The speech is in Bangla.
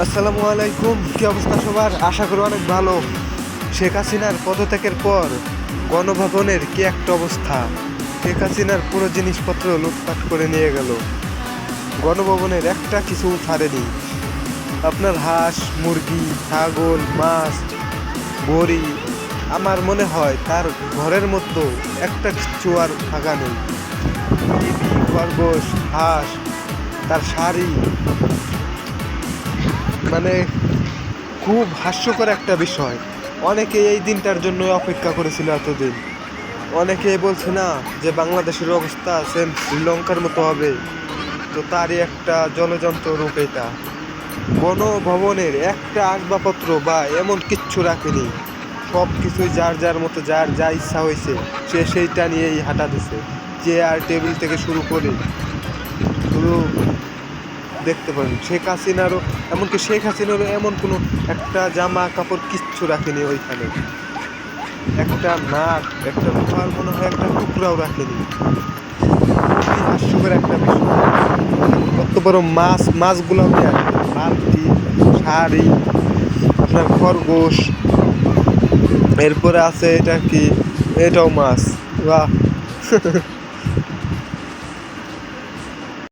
আসসালামু আলাইকুম, কি অবস্থা সবার? আশা করি অনেক ভালো। শেখ হাসিনার পদত্যাগের পর গণভবনের কি একটা অবস্থা! শেখ হাসিনার পুরো জিনিসপত্র লুটপাট করে নিয়ে গেল। গণভবনের একটা কিছু ছাড়েনি। আপনার হাঁস, মুরগি, ছাগল, মাছ, বড়ি, আমার মনে হয় তার ঘরের মধ্যে একটা কিছু আর ফাঁকা নেই। টিভি, খরগোশ, হাঁস, তার শাড়ি, মানে খুব হাস্যকর একটা বিষয়। অনেকে এই দিনটার জন্য অপেক্ষা করেছিল এতদিন। অনেকেই বলছে না যে বাংলাদেশের অবস্থা সেম শ্রীলঙ্কার মতো হবে, তো তারই একটা জলযন্ত্র রূপ এটা। গণভবনের একটা আসবাবপত্র বা এমন কিচ্ছু রাখেনি। সব কিছুই যার যার মতো, যার যা ইচ্ছা হয়েছে সে সেইটা নিয়েই হাঁটা দিছে। চেয়ার টেবিল থেকে শুরু করে শুরু দেখতে পারেন শেখ হাসিনারও, এমনকি শেখ হাসিনারও এমন কোনো একটা জামা কাপড় কিচ্ছু রাখেনি ওইখানে। একটা নাক, একটা লোহার মনে হয় একটা টুকরাও রাখেনি। খুবই হাস্যকর একটা বিষয়। কত বড় মাছগুলো বালতি, শাড়ি, আপনার খরগোশ, এরপরে আছে এটা কি, এটাও মাছ। বাহ!